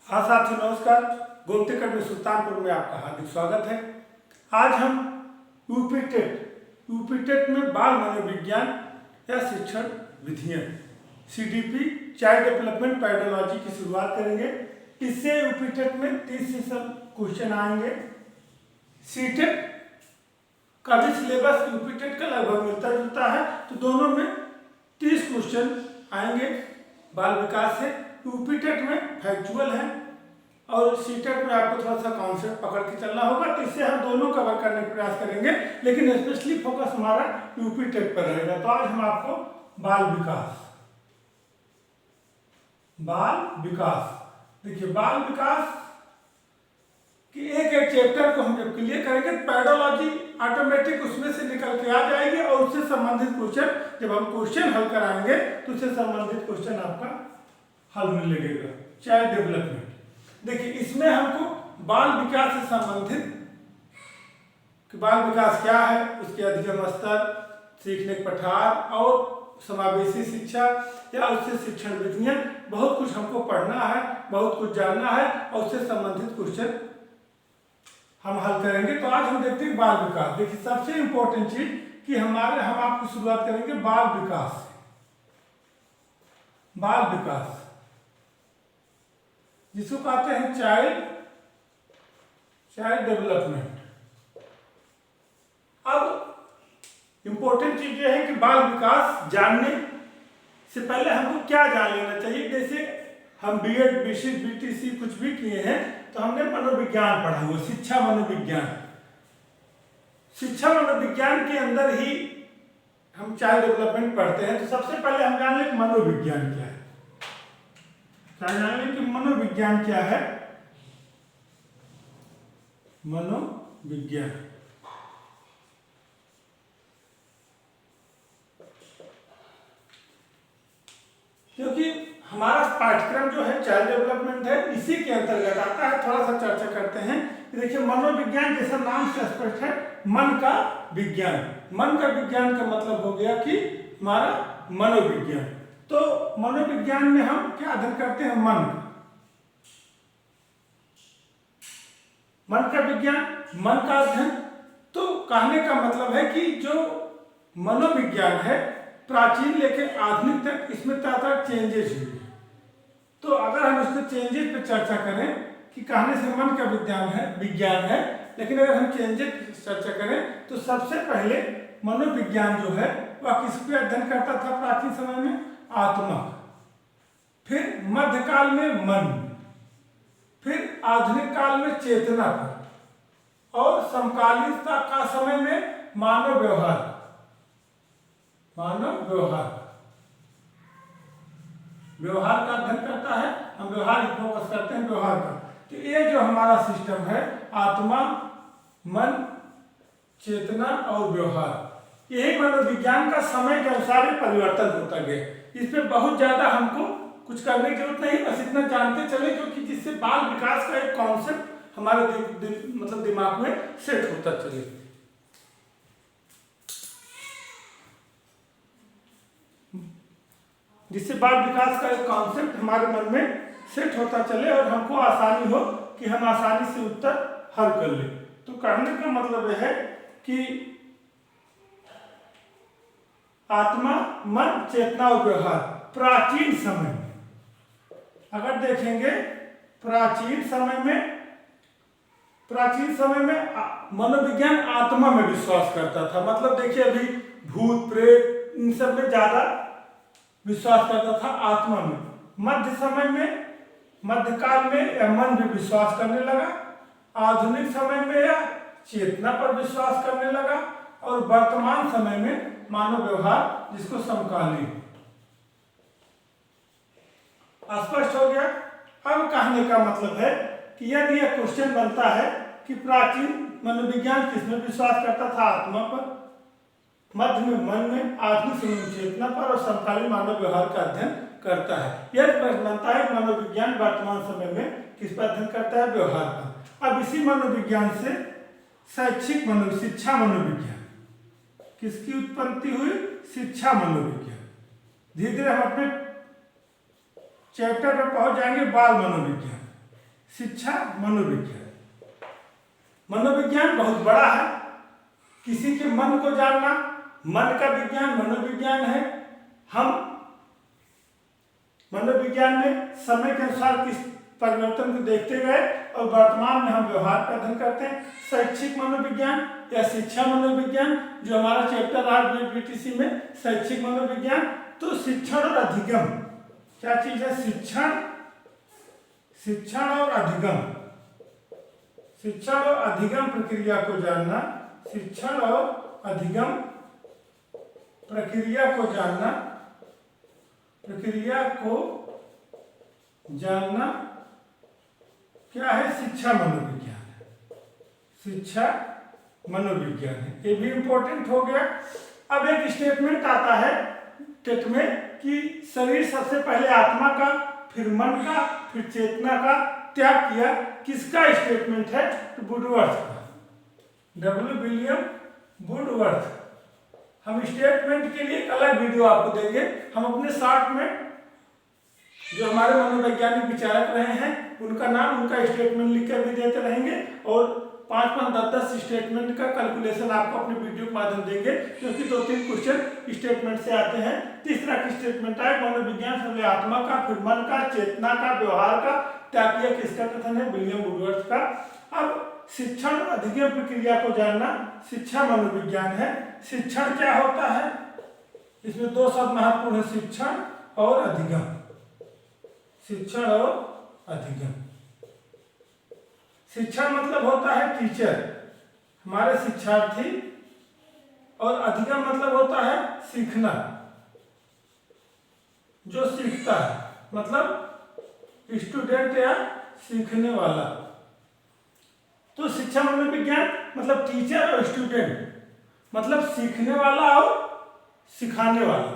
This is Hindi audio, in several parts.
हाँ साथियों नमस्कार। गोमती अकेडमी सुल्तानपुर में आपका हार्दिक स्वागत है। आज हम यूपी टेट में बाल मनोविज्ञान या शिक्षण विधियाँ CDP चाइल्ड डेवलपमेंट पेडोलॉजी की शुरुआत करेंगे। इससे यूपी टेट में 30 से सब क्वेश्चन आएंगे। सीटेट का भी सिलेबस यूपी टेट का लगभग मिलता जुलता है, तो दोनों में 30 क्वेश्चन आएंगे बाल विकास से। यूपी टेट में फैक्चुअल है और सीटेट में आपको थोड़ा सा कॉन्सेप्ट पकड़ के चलना होगा, तो इससे हम दोनों कवर करने का प्रयास करेंगे, लेकिन स्पेशली फोकस हमारा यूपी टेट पर रहेगा। तो आज हम आपको बाल विकास देखिए, बाल विकास कि एक एक चैप्टर को हम जब क्लियर करेंगे पेडोलॉजी ऑटोमेटिक उसमें से निकल के आ जाएगी और उससे संबंधित क्वेश्चन जब हम क्वेश्चन हल कराएंगे तो उससे संबंधित क्वेश्चन आपका हल में लगेगा। चाइल्ड डेवलपमेंट देखिए, इसमें हमको बाल विकास से संबंधित कि बाल विकास क्या है, उसके अधिगम स्तर, सीखने के पठार और समावेशी शिक्षा या उससे शिक्षण विधियां, बहुत कुछ हमको पढ़ना है, बहुत कुछ जानना है और उससे संबंधित क्वेश्चन हम हल करेंगे। तो आज हम देखते हैं बाल विकास। देखिए, सबसे इंपॉर्टेंट चीज कि हम आपको शुरुआत करेंगे बाल विकास से। बाल विकास जिसको कहते हैं चाइल्ड डेवलपमेंट। अब इंपॉर्टेंट चीज ये है कि बाल विकास जानने से पहले हमको क्या जान लेना चाहिए। जैसे हम BEd BCit BTC कुछ भी किए हैं तो हमने मनोविज्ञान पढ़ा हुआ, शिक्षा मनोविज्ञान के अंदर ही हम चाइल्ड डेवलपमेंट पढ़ते हैं। तो सबसे पहले हम जान लें मनोविज्ञान क्या है। जान लें कि मनोविज्ञान क्या है। मनोविज्ञान क्योंकि हमारा पाठ्यक्रम जो है चाइल्ड डेवलपमेंट है, इसी के अंतर्गत आता है। थोड़ा सा चर्चा करते हैं। देखिए, मनोविज्ञान जैसा नाम से स्पष्ट है, मन का विज्ञान। मन का विज्ञान का मतलब हो गया कि हमारा मनोविज्ञान। तो मनोविज्ञान में हम क्या अध्ययन करते हैं? मन का विज्ञान, मन का अध्ययन। तो कहने का मतलब है कि जो मनोविज्ञान है प्राचीन लेकर आधुनिक तक इसमें तरह चेंजेस हुए। तो अगर हम इसको चेंजेस पे चर्चा करें कि कहने से मन का विज्ञान है, लेकिन अगर हम चेंजेस पे चर्चा करें तो सबसे पहले मनोविज्ञान जो है वह किस पे अध्ययन करता था प्राचीन समय में? आत्मा। फिर मध्यकाल में मन, फिर आधुनिक काल में चेतना पर और समकालीनता का समय में मानव व्यवहार का अध्ययन करता है। हम व्यवहार ही फोकस करते हैं, व्यवहार का। तो ये जो हमारा सिस्टम है, आत्मा, मन, चेतना और व्यवहार, यही मनोविज्ञान का समय के अनुसार परिवर्तन होता गया। इस पे बहुत ज्यादा हमको कुछ करने की जरूरत नहीं, बस इतना जानते चले क्योंकि जिससे बाल विकास का एक कॉन्सेप्ट हमारे मतलब दिमाग में सेट होता चले। जिससे बाल विकास का एक कॉन्सेप्ट हमारे मन में सेट होता चले और हमको आसानी हो कि हम आसानी से उत्तर हल कर ले। तो कहने का मतलब यह है कि आत्मा, मन, चेतना और व्यवहार प्राचीन समय में, अगर देखेंगे प्राचीन समय में मनोविज्ञान आत्मा में विश्वास करता था। मतलब देखिए, अभी भूत प्रेत इन सब में ज्यादा विश्वास करता था, आत्मा में। मध्यकाल में यह मन भी विश्वास करने लगा, आधुनिक समय में यह चेतना पर विश्वास करने लगा और वर्तमान समय में मानव व्यवहार, जिसको समकालीन। स्पष्ट हो गया। अब कहने का मतलब है कि यदि यह क्वेश्चन बनता है कि प्राचीन मनोविज्ञान किसमें विश्वास करता था? आत्मा पर, मध्य में मन में, आधुनिक समय में चेतना पर और समकालीन मानव व्यवहार का अध्ययन करता है। यह प्रश्न बनता है मनोविज्ञान वर्तमान समय में किस पर अध्ययन करता है? व्यवहार पर। अब इसी मनोविज्ञान से शिक्षा मनोविज्ञान किसकी उत्पत्ति हुई? शिक्षा मनोविज्ञान। धीरे धीरे हम अपने चैप्टर पर पहुंच जाएंगे बाल मनोविज्ञान। शिक्षा मनोविज्ञान। मनोविज्ञान बहुत बड़ा है। किसी के मन को जानना, मन का विज्ञान मनोविज्ञान है। हम मनोविज्ञान में समय के अनुसार किस परिवर्तन को देखते गए और वर्तमान में हम व्यवहार का अध्ययन करते हैं। शैक्षिक मनोविज्ञान या शिक्षा मनोविज्ञान, जो हमारा चैप्टर रहा बीटीसी में, शैक्षिक मनोविज्ञान। तो शिक्षण और अधिगम क्या चीज है? शिक्षण और अधिगम, शिक्षण और अधिगम प्रक्रिया को जानना, शिक्षण और अधिगम प्रक्रिया को जानना, प्रक्रिया को जानना क्या है? शिक्षा मनोविज्ञान है। शिक्षा मनोविज्ञान है। ये भी इंपॉर्टेंट हो गया। अब एक स्टेटमेंट आता है टेट में कि शरीर सबसे पहले आत्मा का, फिर मन का, फिर चेतना का त्याग किया। किसका स्टेटमेंट है? तो वुडवर्थ का, डब्ल्यू विलियम वुडवर्थ। हम स्टेटमेंट के लिए एक अलग वीडियो आपको देंगे। हम अपने शॉर्ट में जो हमारे मनोवैज्ञानिक विचारक रहे हैं उनका नाम, उनका स्टेटमेंट लिख कर भी देते रहेंगे और 5-5, 10-10 स्टेटमेंट का कैलकुलेशन आपको अपने वीडियो के माध्यम देंगे, क्योंकि 2-3 क्वेश्चन स्टेटमेंट से आते हैं। तीस तरह की स्टेटमेंट आए। मनोविज्ञान सबसे आत्मा का, फिर मन का, चेतना का, व्यवहार का त्याग किया। किसका कथन है? विलियम वुडवर्थ का। अब शिक्षण और अधिगम प्रक्रिया को जानना शिक्षा मनोविज्ञान है। शिक्षण क्या होता है? इसमें 2 शब्द महत्वपूर्ण है, शिक्षण और अधिगम। शिक्षण और अधिगम। शिक्षण मतलब होता है टीचर, हमारे शिक्षार्थी, और अधिगम मतलब होता है सीखना, जो सीखता है, मतलब स्टूडेंट या सीखने वाला। तो शिक्षा मनोविज्ञान मतलब टीचर और स्टूडेंट, मतलब सीखने वाला और सिखाने वाला।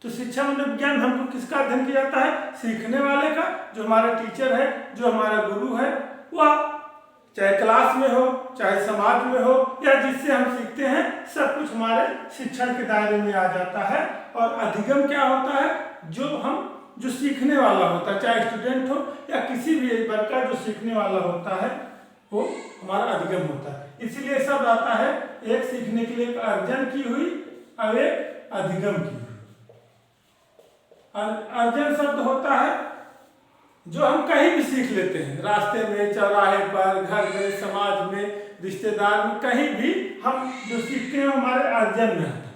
तो शिक्षा मनोविज्ञान हमको किसका अध्ययन किया जाता है? सीखने वाले का, जो हमारा टीचर है, जो हमारा गुरु है, वह चाहे क्लास में हो, चाहे समाज में हो, या जिससे हम सीखते हैं, सब कुछ हमारे शिक्षण के दायरे में आ जाता है। और अधिगम क्या होता है? जो सीखने वाला होता है, चाहे स्टूडेंट हो या किसी भी वर्ग का जो सीखने वाला होता है, वो हमारा अधिगम होता है। इसीलिए शब्द आता है, एक सीखने के लिए एक अर्जन की हुई और एक अधिगम की हुई। अर्जन शब्द होता है जो हम कहीं भी सीख लेते हैं, रास्ते में, चौराहे पर, घर में, समाज में, रिश्तेदार में, कहीं भी हम जो सीखते हैं हमारे अर्जन में आता है।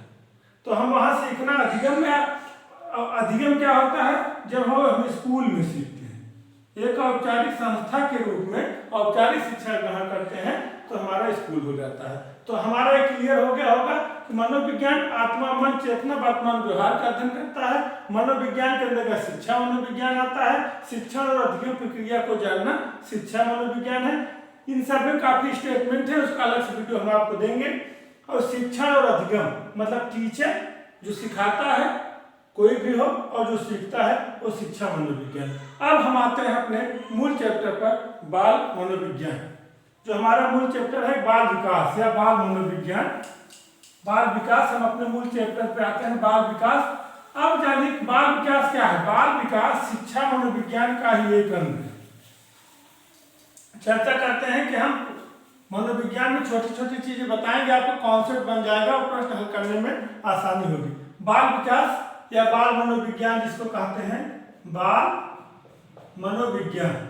तो हम वहाँ सीखना अधिगम में। अधिगम क्या होता है? जब हम स्कूल में सीखते हैं, एक औपचारिक संस्था के रूप में औपचारिक शिक्षा ग्रहण करते हैं, तो हमारा स्कूल हो जाता है। तो हमारा एक क्लियर हो गया होगा कि मनोविज्ञान आत्मा, मन, चेतना, वर्तमान व्यवहार का अध्ययन करता है। मनोविज्ञान के अंतर्गत शिक्षा मनोविज्ञान आता है। शिक्षण और अधिगम प्रक्रिया को जानना शिक्षा मनोविज्ञान है। इन सब में काफी स्टेटमेंट है, उसका अलग से वीडियो हम आपको देंगे। और शिक्षण और अधिगम मतलब टीचर जो सिखाता है, कोई भी हो, और जो सीखता है, वो शिक्षा मनोविज्ञान। अब हम आते हैं अपने मूल चैप्टर पर, बाल मनोविज्ञान। जो हमारा मूल चैप्टर है बाल विकास या बाल मनोविज्ञान। बाल विकास, हम अपने मूल चैप्टर पे आते हैं, बाल विकास। अब जानिए बाल विकास क्या है? बाल विकास शिक्षा मनोविज्ञान का ही एक अंग है। चर्चा करते हैं कि हम मनोविज्ञान में छोटी छोटी चीजें बताएंगे, आपको कॉन्सेप्ट बन जाएगा और प्रश्न हल करने में आसानी होगी। बाल विकास या बाल मनोविज्ञान जिसको कहते हैं, बाल मनोविज्ञान,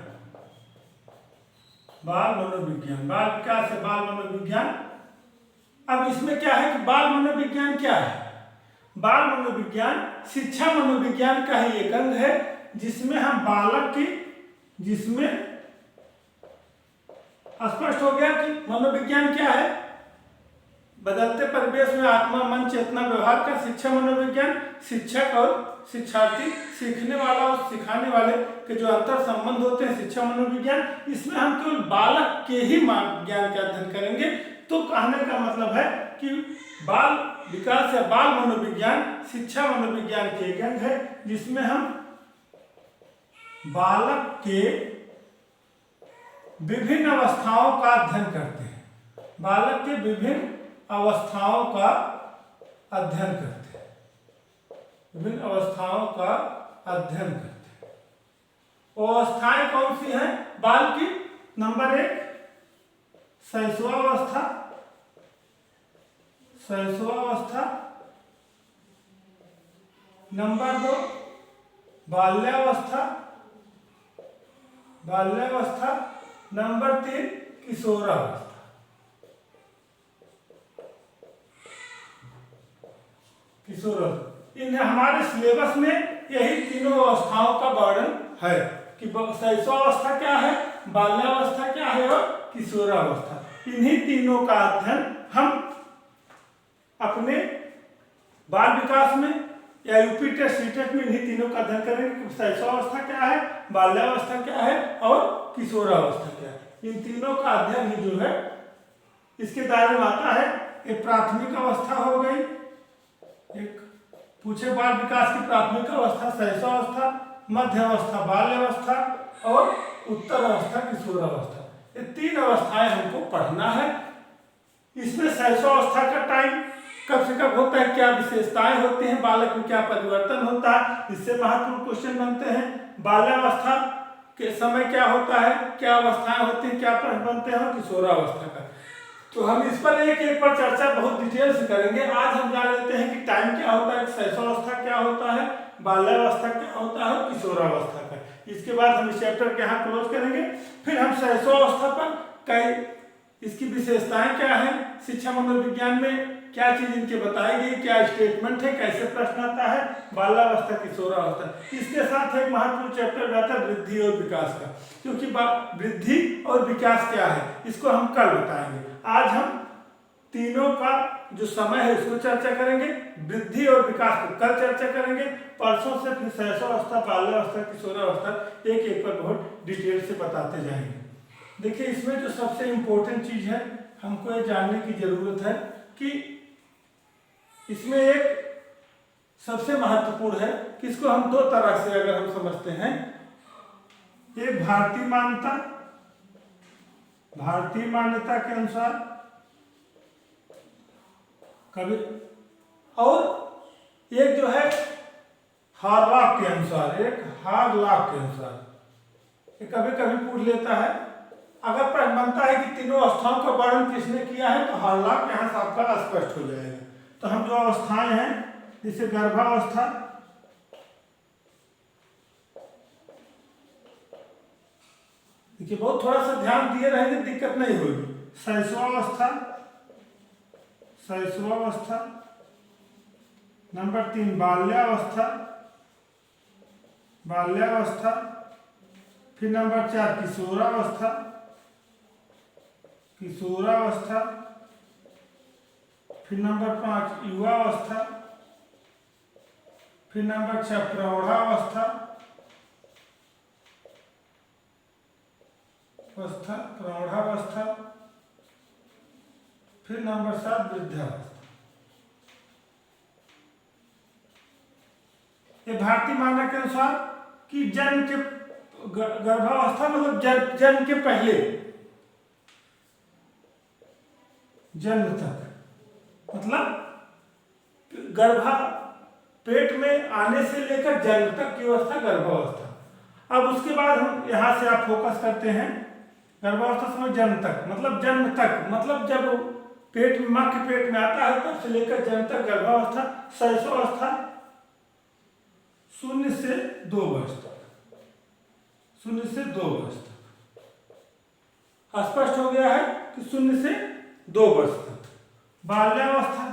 बाल मनोविज्ञान, बाल विकास या बाल मनोविज्ञान। अब इसमें क्या है कि बाल मनोविज्ञान क्या है? बाल मनोविज्ञान शिक्षा मनोविज्ञान का ही एक अंग है, जिसमें हम बालक की, जिसमें स्पष्ट हो गया कि मनोविज्ञान क्या है? बदलते परिवेश में आत्मा, मन, चेतना, व्यवहार का शिक्षा मनोविज्ञान। शिक्षक और शिक्षार्थी, सीखने वाला और सिखाने वाले के जो अंतर संबंध होते हैं, शिक्षा मनोविज्ञान। इसमें हम केवल बालक के ही ज्ञान का अध्ययन करेंगे। तो कहने का मतलब है कि बाल विकास या बाल मनोविज्ञान शिक्षा मनोविज्ञान के एक अंग है, जिसमें हम बालक के विभिन्न अवस्थाओं का अध्ययन करते हैं। बालक के विभिन्न अवस्थाओं का अध्ययन करते हैं, विभिन्न अवस्थाओं का अध्ययन करते हैं। अवस्थाएं कौन सी हैं बाल की? नंबर 1 शैशवावस्था, शैशवावस्था। नंबर 2 बाल्यावस्था, बाल्यावस्था। नंबर 3 किशोरावस्था। किशोरावस्था। इन हमारे सिलेबस में यही तीनों अवस्थाओं का वर्णन है कि शैशवावस्था क्या है, बाल्यावस्था क्या है और किशोरावस्था। इन्हीं तीनों का अध्ययन हम अपने बाल विकास में या यूपी टेस्ट सीटेट में इन्हीं तीनों का अध्ययन करेंगे कि शैशवावस्था क्या है, बाल्यावस्था क्या है और किशोरावस्था क्या है। इन तीनों का अध्ययन ही जो है इसके दायरे में आता है। एक प्राथमिक अवस्था हो गई, एक पूछे बाल विकास की प्राथमिक अवस्था शैशवावस्था, मध्य अवस्था बाल्यावस्था और उत्तर अवस्था किशोरावस्था। ये 3 अवस्थाएं हमको पढ़ना है। इसमें शैशवावस्था का टाइम कब से कब होता है, क्या विशेषताएं होती हैं, बालक में क्या परिवर्तन होता है, इससे महत्वपूर्ण क्वेश्चन बनते हैं। बाल्यावस्था के समय क्या होता है, क्या अवस्थाएं होती हैं, क्या प्रश्न बनते हैं, किशोरावस्था का। तो हम इस पर एक पर चर्चा बहुत डिटेल से करेंगे। आज हम जान लेते हैं कि टाइम क्या होता है, शैशवावस्था क्या होता है, बाल्यावस्था क्या होता है और किशोरावस्था का। इसके बाद हम इस चैप्टर के यहाँ क्लोज करेंगे। फिर हम शैशवावस्था पर कई इसकी विशेषताएं क्या है, शिक्षा मनोविज्ञान में क्या चीज इनके बताई गई, क्या स्टेटमेंट है, कैसे प्रश्न आता है, बाल्यावस्था किशोरावस्था। इसके साथ एक महत्वपूर्ण चैप्टर रहता है वृद्धि और विकास का, क्योंकि वृद्धि और विकास क्या है इसको हम कल बताएंगे। आज हम तीनों का जो समय है उसको चर्चा करेंगे, वृद्धि और विकास को कल चर्चा करेंगे। परसों से फिर शैशवावस्था, बाल्यावस्था, किशोरावस्था एक पर बहुत डिटेल से बताते जाएंगे। देखिए इसमें जो सबसे इम्पोर्टेंट चीज है हमको ये जानने की जरूरत है कि इसमें एक सबसे महत्वपूर्ण है कि इसको हम 2 तरह से अगर हम समझते हैं। एक भारतीय मान्यता, भारतीय मान्यता के अनुसार कभी, और एक जो है हार्लॉक के अनुसार, एक हार्लॉक के अनुसार। ये कभी कभी पूछ लेता है, अगर प्रश्न बनता है कि तीनों अवस्थाओं का वर्णन किसने किया है तो हार्लॉक यहाँ से आपका स्पष्ट हो जाएगा। तो हम जो अवस्थाएं हैं जैसे गर्भावस्था, देखिए बहुत थोड़ा सा ध्यान दिए रहेंगे दिक्कत नहीं होगी। शैशवावस्था, शैशवावस्था। नंबर 3 बाल्यावस्था, बाल्यावस्था। फिर नंबर 4 किशोरावस्था, किशोरावस्था। फिर नंबर 5 युवावस्था। फिर नंबर 6 प्रौढ़ावस्था, प्रौढ़ावस्था। फिर नंबर 7 वृद्धावस्था। ये भारतीय मानक के अनुसार कि जन्म के गर्भावस्था मतलब जन्म के पहले, जन्म तक, मतलब पेट में आने से लेकर जन्म तक की अवस्था गर्भावस्था। अब उसके बाद हम यहाँ से आप फोकस करते हैं गर्भावस्था समय जन्म तक, मतलब जन्म तक मतलब जब पेट में मां के पेट में आता है तब से लेकर जन्म तक गर्भावस्था। शैशवावस्था 0 से 2 वर्ष तक, 0 से 2 वर्ष तक। स्पष्ट हो गया है कि 0 से 2 वर्ष तक। बाल्यावस्था,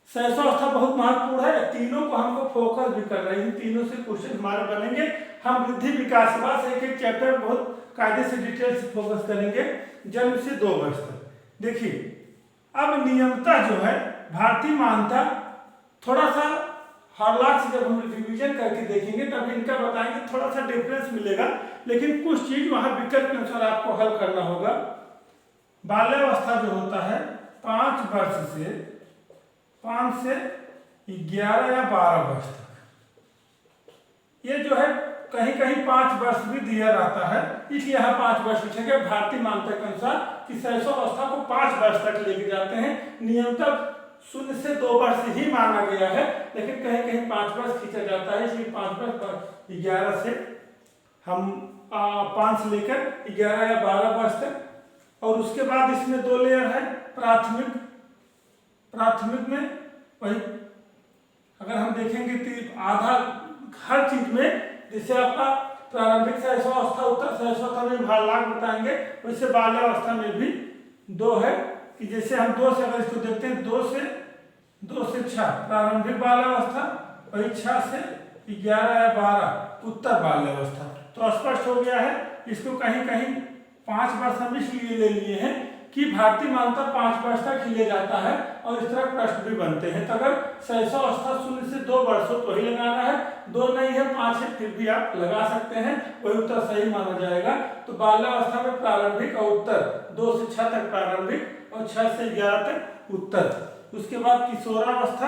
शैशवावस्था बहुत महत्वपूर्ण है, तीनों को हमको फोकस भी करना है। इन तीनों से क्वेश्चन हमारे बनेंगे। हम वृद्धि विकास बाद एक चैप्टर बहुत कायदे से डिटेल से फोकस करेंगे जन्म से 2 वर्ष तक। देखिए अब नियमतः जो है भारतीय मान्यता, थोड़ा सा हार्लॉक से जब हम रिवीजन करके देखेंगे तब इनका बताएंगे, थोड़ा सा डिफरेंस मिलेगा, लेकिन कुछ चीज वहां विकल्प के अनुसार आपको हल करना होगा। बाल्यावस्था जो होता है 5 वर्ष से 5 से 11 या 12 वर्ष तक। ये जो है कहीं कहीं 5 वर्ष भी दिया रहता है, इसलिए यहाँ 5 वर्ष लिखेंगे। भारतीय मान्यता के अनुसार कि शैशवावस्था को 5 वर्ष तक लेके जाते हैं। नियमतः 0 से 2 वर्ष ही माना गया है, लेकिन कहीं कहीं 5 वर्ष खींचा जाता है, इसलिए 5 वर्ष 11 से हम 5 से लेकर 11 या 12 वर्ष तक। और उसके बाद इसमें 2 लेयर है। प्राथमिक में वही अगर हम देखेंगे तो आधा हर चीज में, जैसे आपका प्रारंभिक शैशवावस्था, उत्तर शैशवावस्था में हार्लाक बताएंगे, वैसे बाल्यावस्था में भी 2 है कि जैसे हम 2 से अगर इसको देखते हैं 2 से 6 प्रारंभिक बाल्यावस्था, वही 6 से 11 या 12 उत्तर बाल्यावस्था। तो स्पष्ट हो गया है। इसको कहीं कहीं 5 वर्ष हम इसलिए ले लिए हैं कि भारतीय मान्यता 5 वर्ष तक लिए जाता है और इस तरह प्रश्न भी बनते हैं। तो अगर शैशवावस्था 0 से 2 वर्ष हो तो ही लगाना है, 2 नहीं है 5 है फिर भी आप लगा सकते हैं, वही उत्तर सही माना जाएगा। तो बाल्यावस्था में प्रारंभिक और उत्तर 2 से 6 तक प्रारंभिक और 6 से 11 तक उत्तर। उसके बाद किशोरावस्था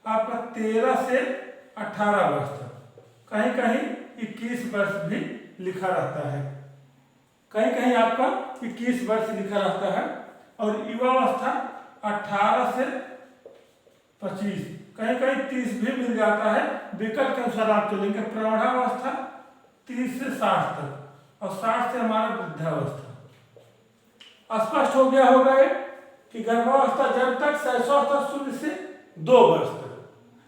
आपका 13 से 18 वर्ष तक, कहीं कहीं 21 वर्ष भी लिखा रहता है, कहीं कहीं आपका 21 वर्ष लिखा रहता है। और युवावस्था 18 से 25, कहीं कहीं 30 भी मिल जाता है, विकल्प के अनुसार आप चलेंगे। प्रौढ़ावस्था 30 से 60 तक और 60 से हमारा वृद्धावस्था। स्पष्ट हो गया होगा कि गर्भावस्था जब तक, शैशवावस्था 0 से 2 वर्ष तक,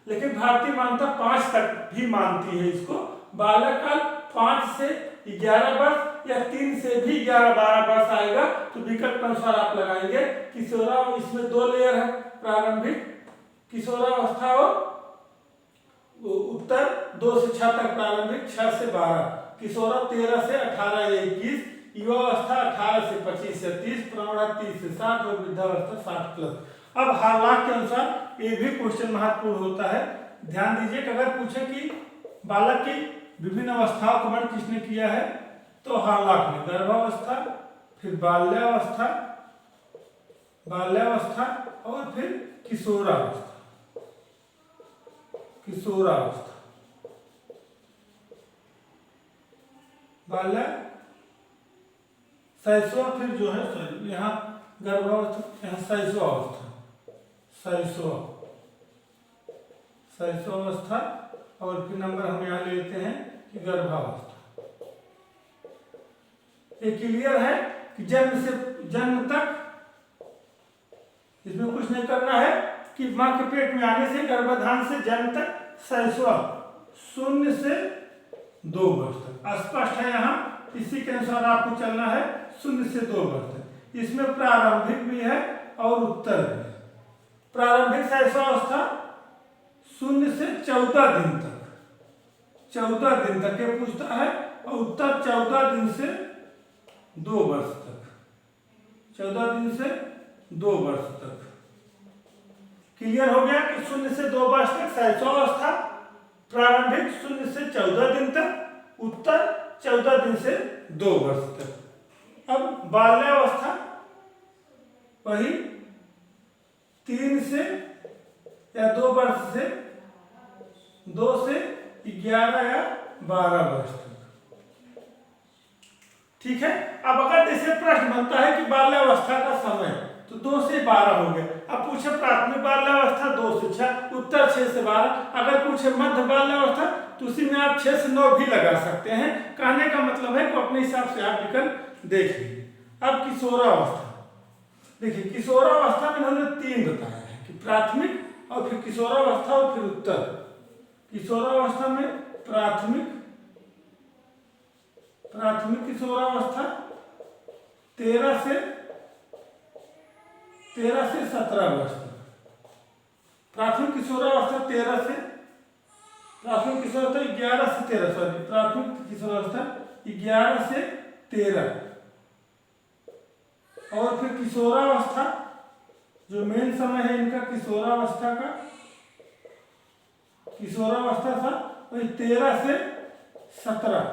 लेकिन भारतीय मान्यता 5 तक भी मानती है इसको। बाल्यकाल 5 से 11 वर्ष या 3 से भी 11-12 वर्ष आएगा, तो विकल्प के अनुसार आप लगाएंगे। किशोरा, इसमें 2 लेयर है, प्रारंभिक किशोरावस्था और उत्तर 2 से 6 तक प्रारंभिक, 6 से 12 किशोरा, 13 से 18 या 21, युवावस्था 18 से 25 या 30, प्रौढ़ा 30 से 60 और वृद्धावस्था 60 प्लस। अब हार्लाक के अनुसार ये भी क्वेश्चन महत्वपूर्ण होता है, ध्यान दीजिए कि अगर पूछे कि बालक की विभिन्न अवस्थाओं का वर्णन किसने किया है, तो हार्लाक ने गर्भावस्था, फिर बाल्यावस्था और फिर किशोरावस्था। बाल्या, शैशव, फिर जो है यहाँ गर्भावस्था, यहाँ शैशवावस्था और फिर नंबर हम यहाँ लेते हैं कि गर्भावस्था। ये क्लियर है कि जन्म तक इसमें कुछ नहीं करना है कि मां के पेट में आने से, गर्भाधान से जन्म तक शैशव 0 से 2 वर्ष तक। स्पष्ट है यहाँ, इसी के अनुसार आपको चलना है 0 से 2 वर्ष तक। इसमें प्रारंभिक भी है और उत्तर भी है। प्रारंभिक शैशवावस्था 0 से 14 दिन तक, 14 दिन तक ये पूछता है, और उत्तर 14 दिन से 2 वर्ष तक, 14 दिन से 2 वर्ष तक। क्लियर हो गया कि 0 से 2 वर्ष तक शैशवावस्था, प्रारंभिक 0 से 14 दिन तक, उत्तर 14 दिन से 2 वर्ष तक। अब बाल्यावस्था वही 3 से या 2 वर्ष से 2 से 11 या 12 वर्ष तक। ठीक है। अब अगर जैसे प्रश्न बनता है कि बाल्यावस्था का समय, तो 2 से 12 हो गया। अब पूछे प्राथमिक बाल्यावस्था 2 से 6, उत्तर 6 से 12। अगर पूछे मध्य बाल्यावस्था तो उसी में आप 6 से 9 भी लगा सकते हैं। कहने का मतलब है कि अपने हिसाब से आप विकल्प देखिए। अब किशोरावस्था, देखिए किशोरावस्था में उन्होंने 3 बताया है कि प्राथमिक और फिर किशोरावस्था और फिर उत्तर। किशोरावस्था में प्राथमिक किशोरावस्था 13 से 17 वर्ष तक। प्राथमिक किशोरावस्था 11 से 13, सॉरी, प्राथमिक किशोरावस्था 11 से 13। और फिर किशोरावस्था जो मेन समय है इनका, किशोरावस्था था वही 13 से 17।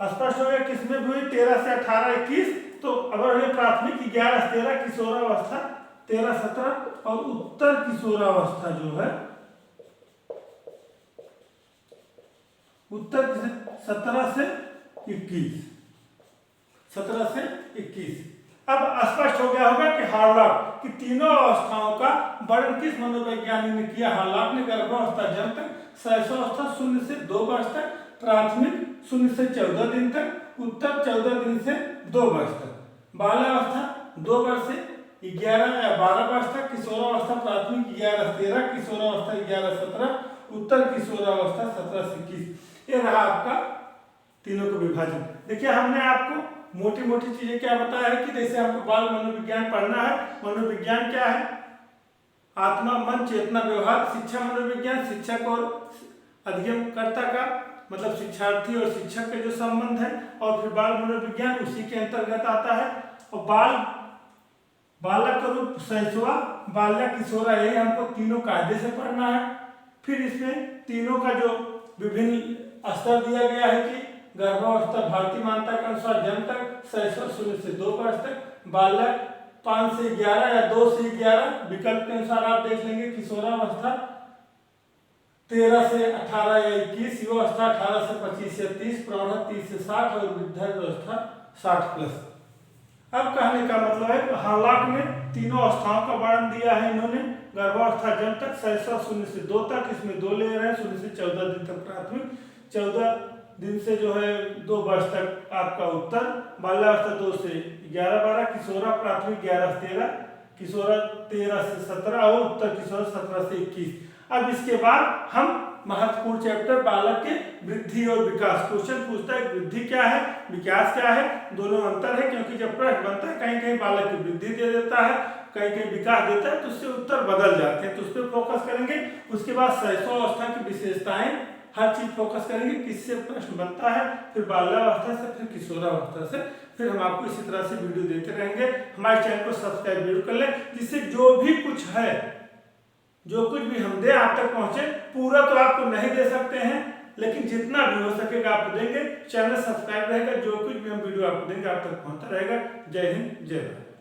स्पष्ट हो गया किसमें भी हुई 13 से 18, 21। तो अगर ये प्राथमिक 11 से 13, किशोरावस्था 13 से 17 और उत्तर किशोरावस्था जो है उत्तर 17 से 21, 17 से 21। अब स्पष्ट हो गया होगा कि हार्लाक की तीनों अवस्थाओं का वर्णन किस मनोवैज्ञानिक ने किया। हार्लाक ने गर्भावस्था जन्म तक, शैशवावस्था 0 से 2 वर्ष तक, प्राथमिक 0 से 14 दिन तक, उत्तर 14 दिन से 2 वर्ष तक, बाल्यावस्था 2 वर्ष से 11 या 12 वर्ष तक, किशोरावस्था प्राथमिक 11 से 13, किशोरावस्था 11 से 17, उत्तर किशोरावस्था 17 से 21। ये रहा आपका तीनों का विभाजन। देखिए हमने आपको मोटी मोटी चीजें क्या बताया है कि जैसे आपको बाल मनोविज्ञान पढ़ना है। मनोविज्ञान क्या है? आत्मा, मन, चेतना, व्यवहार। शिक्षा मनोविज्ञान शिक्षक और अध्ययनकर्ता का मतलब शिक्षार्थी और शिक्षक के जो संबंध है। और फिर बाल मनोविज्ञान उसी के अंतर्गत आता है। और बालक का रूप शैशवा, बाल्या, किशोरा, यही हमको तीनों कायदे से पढ़ना है। फिर इसमें तीनों का जो विभिन्न स्तर दिया गया है कि गर्भावस्था भारतीय मान्यता के अनुसार जन्म तक, शैशव 0 से 2 वर्ष तक, बालक 5 से 11 या 2 से 11, विकल्प के अनुसार आप देख लेंगे, किशोरावस्था 13 से 18 या 21, युवावस्था 18 से 25 या 30, प्रौढ़ 30 से 60 और वृद्धावस्था 60+। अब कहने का मतलब है हालांकि में तीनों अवस्थाओं का वर्णन दिया है इन्होंने। गर्भावस्था जन्म तक, शैशव 0 से 2 तक, इसमें 2 ले रहे हैं, 0 से 14 दिन तक प्राथमिक, 14 दिन से जो है 2 वर्ष तक आपका उत्तर, बाल्यावस्था 2 से 11-12, किशोरा प्राथमिक 11 से 13, किशोरा 13 से 17 और उत्तर किशोरा 17 से 21। अब इसके बाद हम महत्वपूर्ण चैप्टर बालक के वृद्धि और विकास। क्वेश्चन पूछता है वृद्धि क्या है, विकास क्या है, दोनों अंतर है। क्योंकि जब प्रश्न बनता है कहीं कहीं बालक की वृद्धि दे देता है, कहीं कहीं विकास देता है, तो उससे उत्तर बदल जाते हैं। तो उस पर फोकस करेंगे। उसके बाद शैशवावस्था की विशेषताएं, हर चीज फोकस करेंगे, किससे प्रश्न बनता है, फिर बाल्यावस्था से, फिर किशोरावस्था से। फिर हम आपको इसी तरह से वीडियो देते रहेंगे। हमारे चैनल को सब्सक्राइब जरूर कर लें, जिससे जो भी कुछ है, जो कुछ भी हम दे आप तक पहुंचे। पूरा तो आपको नहीं दे सकते हैं, लेकिन जितना भी हो सकेगा आपको देंगे। चैनल सब्सक्राइब रहेगा, जो कुछ भी हम वीडियो आपको देंगे आप तक पहुंचता रहेगा। जय हिंद, जय भारत।